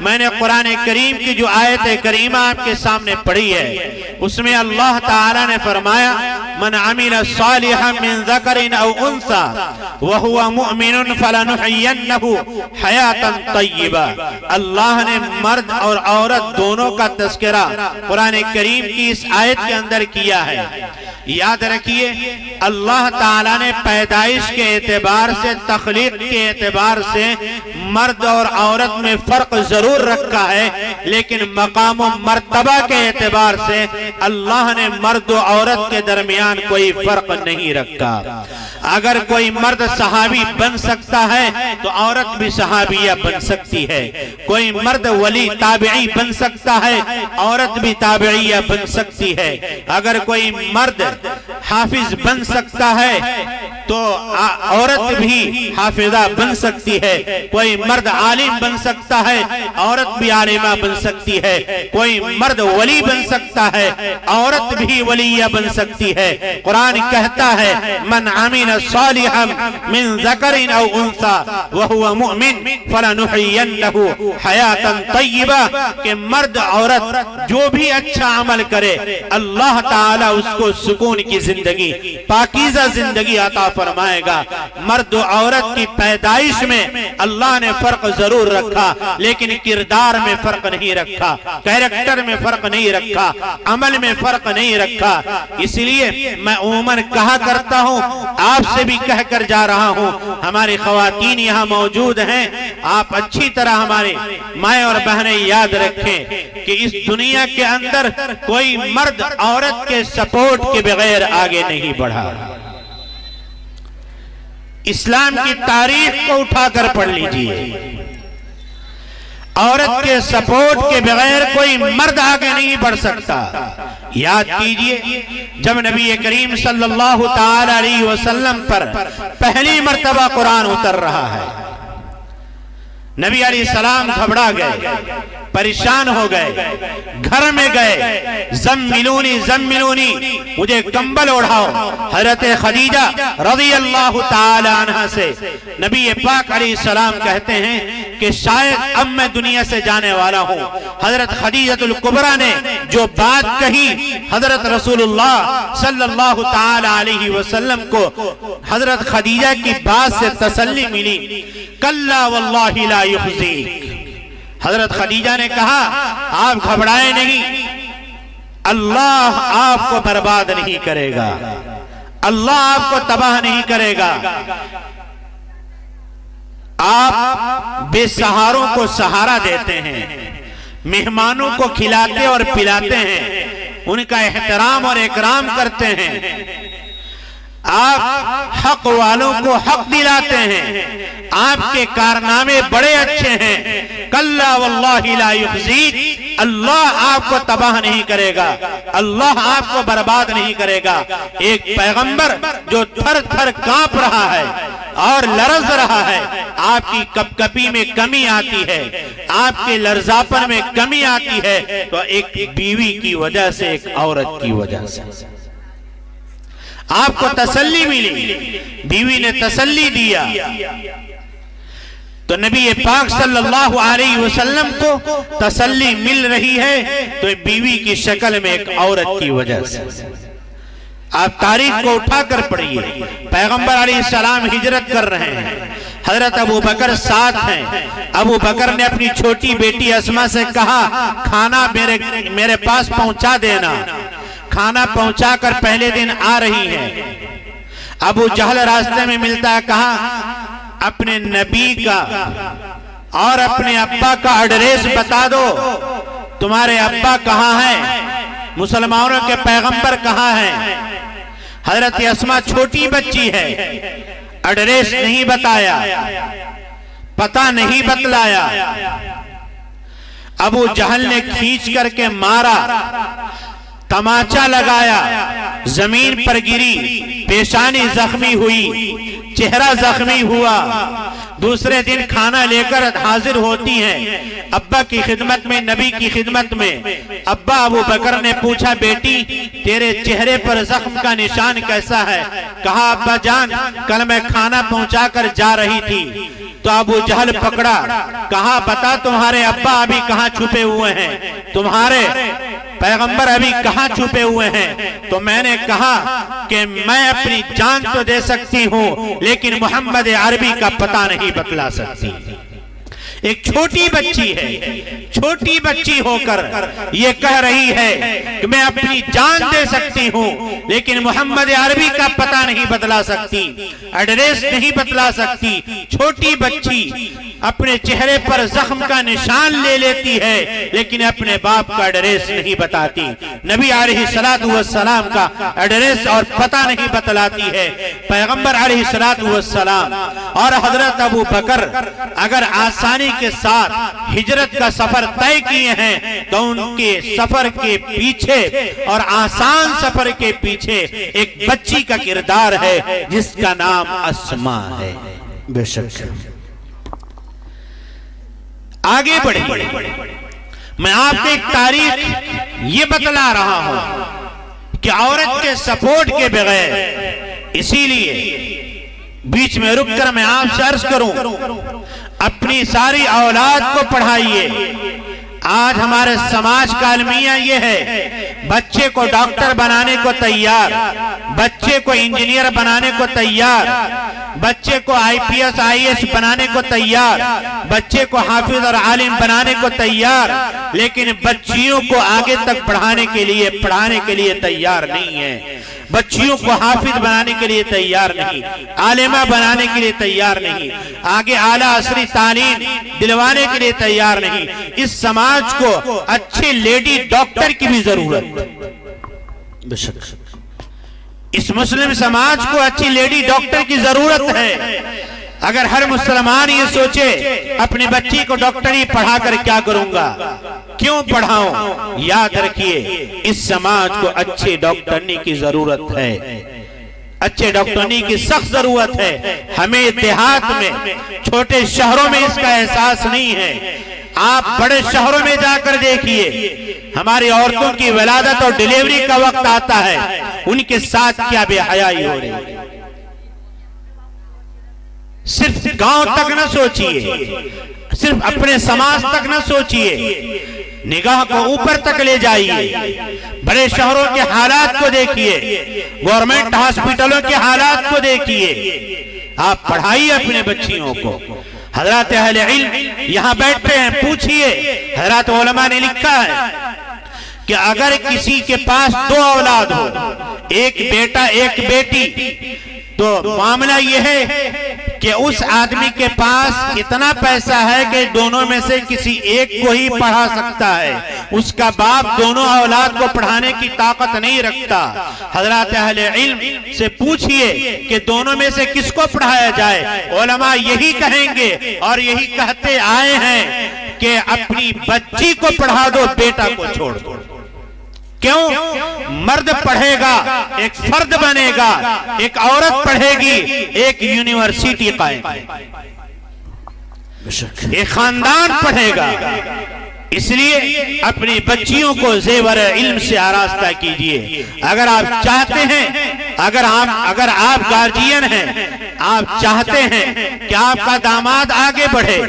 میں نے قرآن کریم کی جو آیت کریمہ آپ کے سامنے پڑھی ہے، اس میں اللہ تعالی نے فرمایا، من عمل صالحا من ذکر او انثى وهو مؤمن فلنحيينه حیاتا طیبہ۔ اللہ نے مرد اور عورت دونوں کا تذکرہ قرآن کریم کی اس آیت کے اندر کیا ہے۔ یاد رکھیے، اللہ تعالیٰ نے پیدائش کے اعتبار سے، تخلیق کے اعتبار سے مرد اور عورت میں فرق ضرور رکھا ہے، لیکن مقام و مرتبہ کے اعتبار سے اللہ نے مرد و عورت کے درمیان کوئی فرق نہیں رکھا۔ اگر کوئی مرد صحابی بن سکتا ہے تو عورت بھی صحابیہ بن سکتی ہے۔ کوئی مرد ولی تابعی بن سکتا ہے، عورت بھی تابعیہ بن سکتی ہے۔ اگر کوئی مرد حافظ بن سکتا ہے تو عورت بھی حافظہ بن سکتی ہے۔ کوئی مرد عالم بن سکتا ہے، عورت بھی عالمہ بن سکتی ہے۔ کوئی مرد ولی بن سکتا ہے، عورت بھی ولیہ بن سکتی ہے۔ قرآن کہتا ہے، من عمل صالحا من ذکر او انثى وهو مؤمن فلنحيينه حیاتا طیبہ، کہ مرد عورت جو بھی اچھا عمل کرے اللہ تعالی اس کو سکون کی زندگی، پاکیزہ زندگی عطا فرمائے گا مرد و عورت کی پیدائش میں اللہ نے فرق ضرور رکھا، لیکن کردار میں فرق نہیں رکھا، کیریکٹر میں فرق نہیں رکھا، عمل میں فرق نہیں رکھا۔ اس لیے میں عموماً کہا کرتا ہوں، آپ سے بھی کہہ کر جا رہا ہوں، ہماری خواتین یہاں موجود ہیں، آپ اچھی طرح ہمارے مائیں اور بہنیں یاد رکھیں کہ اس دنیا کے اندر کوئی مرد عورت کے سپورٹ کے بغیر آگے نہیں بڑھا۔ اسلام کی تاریخ کو اٹھا کر پڑھ لیجئے، عورت کے سپورٹ کے بغیر کوئی مرد آگے نہیں بڑھ سکتا۔ یاد کیجئے جب نبی کریم صلی اللہ تعالی علیہ وسلم پر پہلی مرتبہ قرآن اتر رہا ہے، نبی علیہ السلام گھبرا گئے، پریشان ہو گئے، گھر میں گئے، زملونی زملونی، مجھے کمبل اڑھاؤ۔ حضرت خدیجہ رضی اللہ تعالی عنہ سے نبی پاک علیہ السلام کہتے ہیں کہ شاید اب میں دنیا سے جانے والا ہوں۔ حضرت خدیجہ الکبریٰ نے جو بات کہی، حضرت رسول اللہ صلی اللہ تعالی علیہ وسلم کو حضرت خدیجہ کی بات سے تسلی ملی۔ کلا واللہ لا یخزیک، حضرت خدیجہ نے کہا آپ گھبرائے نہیں، اللہ آپ کو برباد نہیں کرے گا، اللہ آپ کو تباہ نہیں کرے گا۔ آپ بے سہاروں کو سہارا دیتے ہیں، مہمانوں کو کھلاتے اور پلاتے ہیں، ان کا احترام اور اکرام کرتے ہیں، آپ حق والوں کو حق دلاتے ہیں، آپ کے کارنامے بڑے اچھے ہیں۔ کلا واللہ لا یخزیک، اللہ آپ کو تباہ نہیں کرے گا، اللہ آپ کو برباد نہیں کرے گا۔ ایک پیغمبر جو تھر تھر کانپ رہا ہے اور لرز رہا ہے، آپ کی کپکپی میں کمی آتی ہے، آپ کے لرزاپن میں کمی آتی ہے، تو ایک بیوی کی وجہ سے، ایک عورت کی وجہ سے آپ کو تسلی ملی، بیوی نے تسلی دیا۔ تو نبی پاک صلی اللہ علیہ وسلم کو تسلی مل رہی ہے تو بیوی کی شکل میں ایک عورت کی وجہ سے۔ آپ تاریخ کو اٹھا کر پڑھیے، پیغمبر علیہ السلام ہجرت کر رہے ہیں، حضرت ابو بکر ساتھ ہیں۔ ابو بکر نے اپنی چھوٹی بیٹی اسما سے کہا کھانا میرے پاس پہنچا دینا، کھانا پہنچا کر پہلے دن آ رہی ہے۔ ابو جہل راستے میں ملتا ہے، کہا اپنے نبی کا اور اپنے ابا کا ایڈریس بتا دو، تمہارے ابا کہاں ہیں، مسلمانوں کے پیغمبر کہاں ہیں۔ حضرت اسما چھوٹی بچی ہے، ایڈریس نہیں بتایا، پتہ نہیں بتلایا۔ ابو جہل نے کھینچ کر کے مارا، تماچا لگایا، زمین پر گری، پیشانی زخمی ہوئی، چہرہ زخمی ہوا۔ دوسرے دن کھانا لے کر حاضر ہوتی ہیں ابا کی خدمت میں، نبی کی خدمت میں۔ ابا ابو بکر نے پوچھا بیٹی تیرے چہرے پر زخم کا نشان کیسا ہے؟ کہا ابا جان کل میں کھانا پہنچا کر جا رہی تھی تو ابو جہل پکڑا، کہا بتا تمہارے ابا ابھی کہاں چھپے ہوئے ہیں، تمہارے پیغمبر ابھی کہاں چھپے ہوئے ہیں؟ تو میں نے کہا کہ میں اپنی جان تو دے سکتی ہوں لیکن محمد عربی کا پتہ نہیں بتلا سکتی۔ ایک چھوٹی بچی ہے، چھوٹی بچی ہو کر یہ کہہ رہی ہے کہ میں اپنی جان دے سکتی ہوں لیکن محمد عربی کا پتہ نہیں بتلا سکتی، ایڈریس نہیں بتلا سکتی۔ چھوٹی بچی اپنے چہرے پر زخم کا نشان لے لیتی ہے لیکن اپنے باپ کا ایڈریس نہیں بتاتی، نبی علیہ السلام کا ایڈریس اور پتہ نہیں بتلاتی ہے۔ پیغمبر علیہ السلام اور حضرت ابو بکر اگر آسانی کے ساتھ ہجرت کا سفر طے کیے ہیں تو ان کے سفر کے پیچھے اور آسان سفر کے پیچھے ایک بچی کا کردار ہے جس کا نام اسما ہے۔ بے شک آگے بڑھیں، میں آپ کو ایک تاریخ یہ بتلا رہا ہوں کہ عورت کے سپورٹ کے بغیر، اسی لیے بیچ میں رک کر میں آپ سے عرض کروں اپنی ساری اولاد کو پڑھائیے، آج ہمارے سماج کا المیہ یہ ہے، بچے کو ڈاکٹر بنانے کو تیار، بچے کو انجینئر بنانے کو تیار، بچے کو آئی پی ایس آئی ایس بنانے کو تیار، بچے کو حافظ اور عالم بنانے کو تیار، لیکن بچیوں کو آگے تک پڑھانے کے لیے تیار نہیں ہے، بچیوں کو حافظ بنانے کے لیے تیار نہیں، عالمہ بنانے کے لیے تیار نہیں، آگے اعلیٰ عصری تعلیم دلوانے کے لیے تیار نہیں۔ اس سماج کو اچھے لیڈی ڈاکٹر کی بھی ضرورت ہے، بے شک اس مسلم سماج کو اچھی لیڈی ڈاکٹر کی ضرورت ہے۔ اگر ہر مسلمان یہ سوچے اپنے بچی کو ڈاکٹری پڑھا کر کیا کروں گا، کیوں پڑھاؤں، یاد رکھیے اس سماج کو اچھے ڈاکٹرنی کی ضرورت ہے، اچھے ڈاکٹرنی کی سخت ضرورت ہے۔ ہمیں دیہات میں چھوٹے شہروں میں اس کا احساس نہیں ہے، آپ بڑے شہروں میں جا کر دیکھیے، ہماری عورتوں کی ولادت اور ڈیلیوری کا وقت آتا ہے، ان کے ساتھ کیا بے حیائی ہو رہی ہے۔ صرف گاؤں تک نہ سوچئے، صرف اپنے سماج تک نہ سوچئے، نگاہ کو اوپر تک لے جائیے، بڑے شہروں کے حالات کو دیکھیے، گورنمنٹ ہاسپٹلوں کے حالات کو دیکھیے، آپ پڑھائیے اپنے بچیوں کو۔ حضرات اہل علم یہاں بیٹھتے ہیں، پوچھئے، حضرات علماء نے لکھا ہے کہ اگر کسی کے پاس 2 اولاد ہو، ایک بیٹا ایک بیٹی، تو معاملہ یہ ہے کہ اس آدمی کے پاس اتنا پیسہ ہے کہ دونوں میں سے کسی ایک کو ہی پڑھا سکتا ہے، اس کا باپ دونوں اولاد کو پڑھانے کی طاقت نہیں رکھتا۔ حضرات اہل علم سے پوچھئے کہ دونوں میں سے کس کو پڑھایا جائے، علماء یہی کہیں گے اور یہی کہتے آئے ہیں کہ اپنی بچی کو پڑھا دو، بیٹا کو چھوڑ دو۔ کیوں؟ مرد پڑھے گا ایک فرد بنے گا، ایک عورت پڑھے گی ایک یونیورسٹی قائم، ایک خاندان پڑھے گا۔ اس لیے اپنی بچیوں کو زیور علم سے آراستہ کیجئے۔ اگر آپ چاہتے ہیں، اگر آپ گارجین ہیں، آپ چاہتے ہیں کہ آپ کا داماد آگے بڑھے،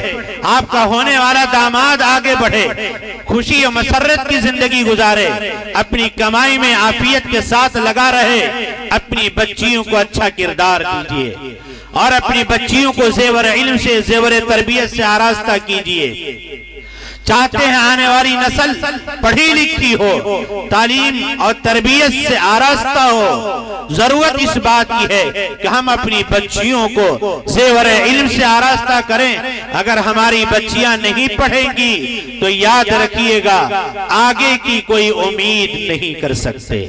آپ کا ہونے والا داماد آگے بڑھے، خوشی و مسرت کی زندگی گزارے، اپنی کمائی میں عافیت کے ساتھ لگا رہے، اپنی بچیوں کو اچھا کردار دیجئے اور اپنی بچیوں کو زیور علم سے، زیور تربیت سے آراستہ کیجئے۔ چاہتے ہیں آنے والی نسل پڑھی لکھی ہو، تعلیم اور تربیت سے آراستہ ہو، ضرورت اس بات کی ہے کہ ہم اپنی بچیوں کو زیور علم سے آراستہ کریں۔ اگر ہماری بچیاں نہیں پڑھیں گی تو یاد رکھیے گا آگے کی کوئی امید نہیں کر سکتے۔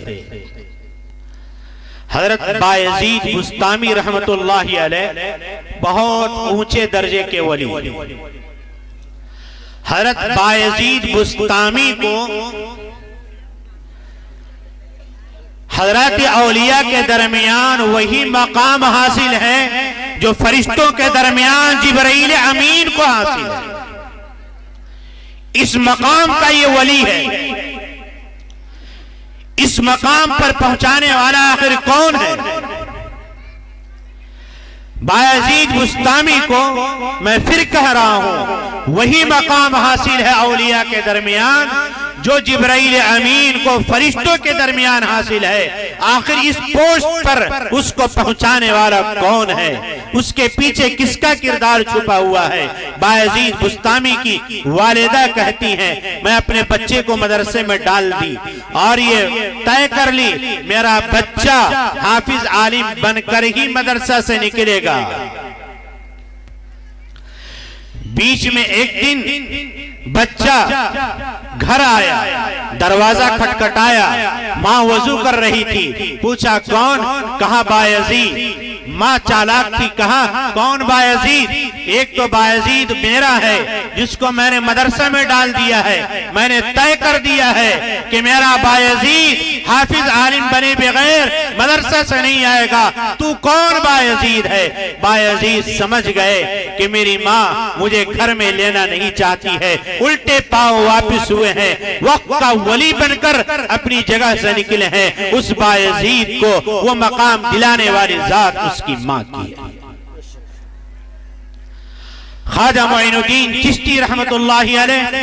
حضرت بایزید بسطامی رحمت اللہ علیہ بہت اونچے درجے کے ولی، حضرت بایزید بسطامی کو حضرات اولیاء کے درمیان وہی مقام حاصل ہے جو فرشتوں کے درمیان جبرائیل امین کو حاصل ہے۔ اس مقام کا یہ ولی ہے، اس مقام پر پہنچانے والا آخر کون ہے؟ بایزید بسطامی کو میں پھر کہہ رہا ہوں وہی مقام حاصل ہے اولیاء کے درمیان جو جبرائیل امین کو فرشتوں کے درمیان حاصل ہے۔ آخر اس پوسٹ پر اس کو پہنچانے والا کون ہے؟ اس کے پیچھے کس کا کردار چھپا ہوا ہے؟ بایزید بسطامی کی والدہ کہتی ہیں میں اپنے بچے کو مدرسے میں ڈال دی اور یہ طے کر لی میرا بچہ حافظ عالم بن کر ہی مدرسہ سے نکلے گا۔ بیچ میں ایک دن بچہ گھر آیا، دروازہ کھٹکھٹایا، ماں وضو کر رہی تھی، پوچھا کون؟ کہا بایزید۔ ماں چالاک تھی، کہا کون بایزید؟ ایک تو بایزید میرا ہے جس کو میں نے مدرسہ میں ڈال دیا ہے، میں نے طے کر دیا ہے کہ میرا بایزید حافظ عالم بنے بغیر مدرسہ سے نہیں آئے گا، تو کون بایزید ہے؟ بایزید سمجھ گئے کہ میری ماں مجھے گھر میں لینا نہیں چاہتی ہے، الٹے پاؤں واپس ہوئے ہیں، وقت کا ولی بن کر اپنی جگہ سے نکلے ہیں۔ اس بایزید کو وہ مقام دلانے والی ذات اس کی ماں کی ہے۔ خواجہ معین الدین چشتی رحمت اللہ علیہ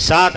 7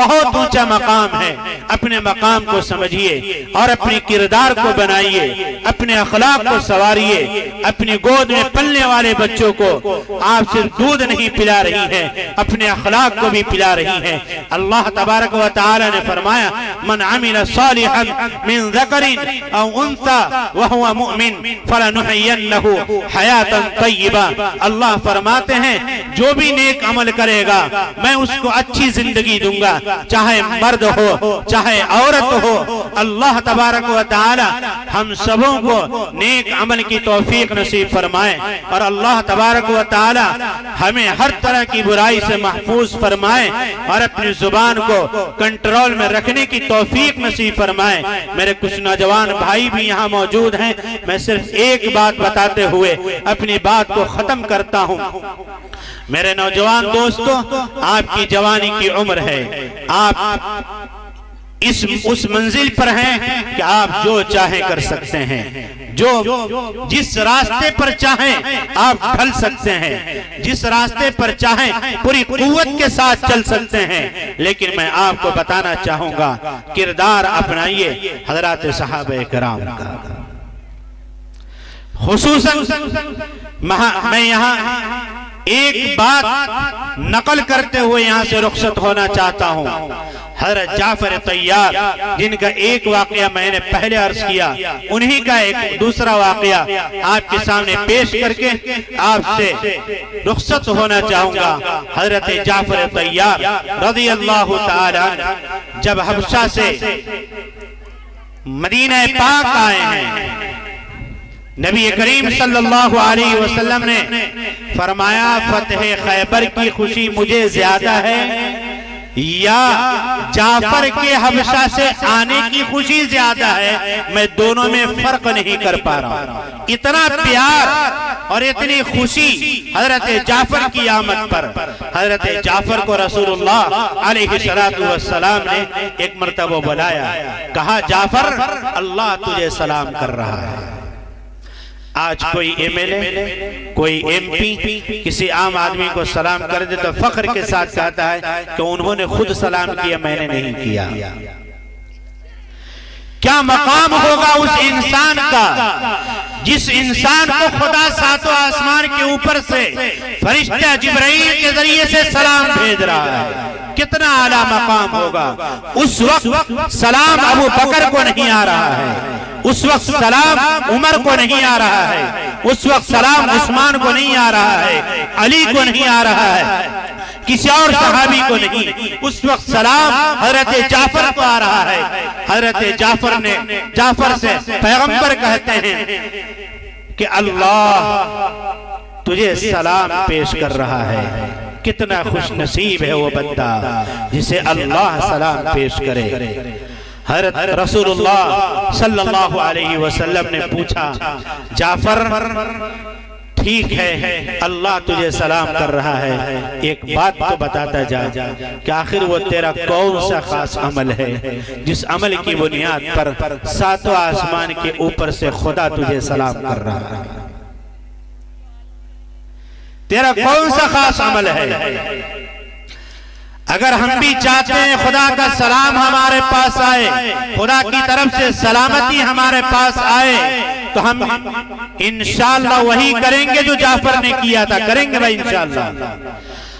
بہت اونچا مقام ہے. اپنے مقام کو سمجھیے اور اپنے کردار کو بنائیے, اپنے اخلاق کو سنواریے. اپنی گود میں پلنے والے بچوں کو آپ صرف دودھ نہیں پلا رہی ہیں, اپنے اخلاق کو بھی پلا رہی ہیں. اللہ تبارک و تعالی نے فرمایا من عمل صالحا من ذکر او انثى وهو مؤمن فلنحيينه حیاتا طیبہ. اللہ فرماتے ہیں جو بھی نیک عمل کرے گا میں اس کو اچھی زندگی دوں گا, چاہے مرد ہو چاہے عورت ہو. اللہ تبارک و تعالی ہم سبوں کو نیک عمل کی توفیق نصیب فرمائے اور اللہ تبارک و تعالی ہمیں ہر طرح کی برائی سے محفوظ فرمائے اور اپنی زبان کو کنٹرول میں رکھنے کی توفیق نصیب فرمائے. میرے کچھ نوجوان بھائی بھی یہاں موجود ہیں. میں صرف ایک بات بتاتے ہوئے اپنی بات کو ختم کرتا ہوں. میرے نوجوان دوستو, آپ کی جوانی کی عمر ہے, آپ اس منزل پر ہیں کہ آپ جو چاہیں کر سکتے ہیں, جس راستے پر چاہیں آپ ڈھل سکتے ہیں, جس راستے پر چاہیں پوری قوت کے ساتھ چل سکتے ہیں. لیکن میں آپ کو بتانا چاہوں گا کردار اپنائیے حضرات صحابہ کرام کا. خصوصاً میں یہاں ایک بات نقل کرتے ہوئے یہاں سے رخصت ہونا چاہتا ہوں. حضرت جعفر طیار جن کا ایک واقعہ میں نے پہلے عرض کیا, انہی کا ایک دوسرا واقعہ آپ کے سامنے پیش کر کے آپ سے رخصت ہونا چاہوں گا. حضرت جعفر طیار رضی اللہ تعالی عنہ جب حبشہ سے مدینہ پاک آئے ہیں, نبی کریم صلی اللہ علیہ وسلم نے فرمایا فتح خیبر کی خوشی مجھے زیادہ ہے یا جعفر کے حبشہ سے آنے کی خوشی زیادہ ہے, میں دونوں میں فرق نہیں کر پا رہا. اتنا پیار اور اتنی خوشی حضرت جعفر کی آمد پر. حضرت جعفر کو رسول اللہ علیہ السلام نے ایک مرتبہ بلایا, کہا جعفر اللہ تجھے سلام کر رہا ہے. آج کوئی ایم ایل اے, کوئی ایم پی کسی عام آدمی کو سلام کر دے تو فخر کے ساتھ کہتا ہے کہ انہوں نے خود سلام کیا, میں نے نہیں کیا. کیا مقام ہوگا اس انسان کا جس انسان کو خدا ساتوں آسمان کے اوپر سے فرشتہ جبرائیل کے ذریعے سے سلام بھیج رہا ہے. کتنا اعلیٰ مقام ہوگا. اس وقت سلام ابو بکر کو نہیں آ رہا ہے, اس وقت سلام عمر کو نہیں آ رہا ہے, اس وقت سلام عثمان کو نہیں آ رہا ہے, علی کو نہیں آ رہا ہے, کسی اور صحابی کو نہیں. اس وقت سلام حضرت جعفر کو آ رہا ہے. حضرت جعفر سے پیغمبر کہتے ہیں کہ اللہ تجھے سلام پیش کر رہا ہے. کتنا خوش نصیب ہے وہ بندہ جسے اللہ سلام پیش کرے. حضرت رسول اللہ صلی اللہ علیہ وسلم نے پوچھا جعفر ٹھیک ہے اللہ تجھے سلام کر رہا ہے, ایک بات تو بتاتا جا کہ آخر وہ تیرا کون سا خاص عمل ہے جس عمل کی بنیاد پر ساتوں آسمان کے اوپر سے خدا تجھے سلام کر رہا ہے. تیرا کون سا خاص عمل ہے؟ اگر ہم بھی چاہتے ہیں خدا کا سلام ہمارے پاس آئے, خدا کی طرف سے سلامتی ہمارے پاس آئے, تو ہم انشاءاللہ وہی کریں گے جو جعفر نے کیا تھا. کریں گے بھائی انشاءاللہ.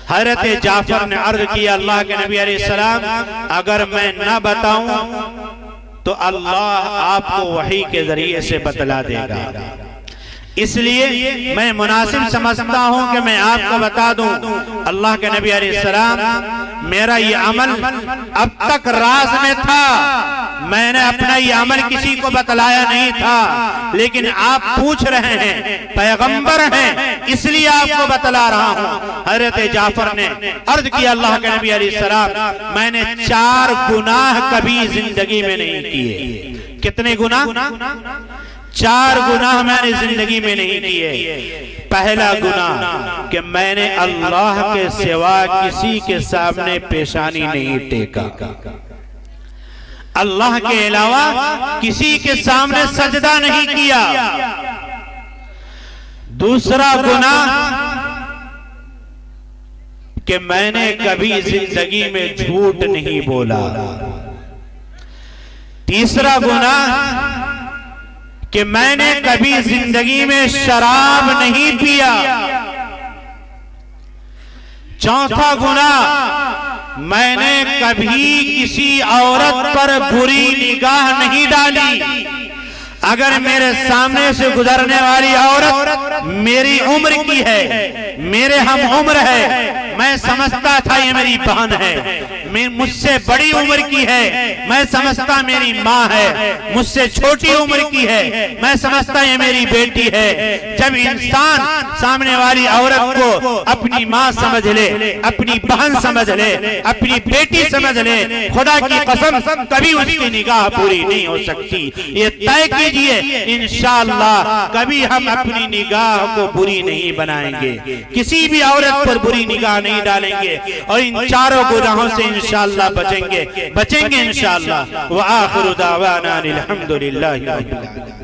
حضرت جعفر نے عرض کیا اللہ کے نبی علیہ السلام اگر میں نہ بتاؤں تو اللہ آپ کو وحی کے ذریعے سے بتلا دے گا. اس لیے میں مناسب سمجھتا ہوں کہ میں آپ کو بتا دوں. اللہ کے نبی علیہ السلام میرا یہ عمل اب تک راز میں تھا, میں نے اپنا یہ عمل کسی کو بتلایا نہیں تھا, لیکن آپ پوچھ رہے ہیں, پیغمبر ہیں, اس لیے آپ کو بتلا رہا ہوں. حضرت جعفر نے عرض کیا اللہ کے نبی علیہ السلام میں نے 4 گناہ کبھی زندگی میں نہیں کیے. کتنے گناہ؟ 4 گناہ میں نے زندگی میں نہیں کیے. پہلا گناہ کہ میں نے اللہ کے سوا کسی کے سامنے پیشانی نہیں ٹیکا, اللہ کے علاوہ کسی کے سامنے سجدہ نہیں کیا. دوسرا گناہ کہ میں نے کبھی زندگی میں جھوٹ نہیں بولا۔ تیسرا گناہ کہ میں نے کبھی زندگی میں شراب نہیں پیا۔ چوتھا گناہ میں نے کبھی کسی عورت پر بری نگاہ نہیں ڈالی۔ اگر میرے سامنے سے گزرنے والی عورت میری عمر کی ہے، میرے ہم عمر ہے، میں سمجھتا تھا یہ میری بہن ہے، مجھ سے بڑی عمر کی ہے میں سمجھتا میری ماں ہے، مجھ سے چھوٹی عمر کی ہے میں سمجھتا یہ میری بیٹی ہے۔ جب انسان سامنے والی عورت کو اپنی ماں سمجھ لے، اپنی بہن سمجھ لے، اپنی بیٹی سمجھ لے، خدا کی قسم کبھی اس کی نگاہ پوری نہیں ہو سکتی۔ یہ طے کیجئے انشاءاللہ کبھی ہم اپنی نگاہ کو بری نہیں بنائیں گے، کسی بھی عورت پر بری نگاہ نہیں ڈالیں گے، اور ان چاروں گناہوں سے انشاءاللہ بچیں گے انشاءاللہ۔ وآخر دعوانا الحمدللہ رب العالمین۔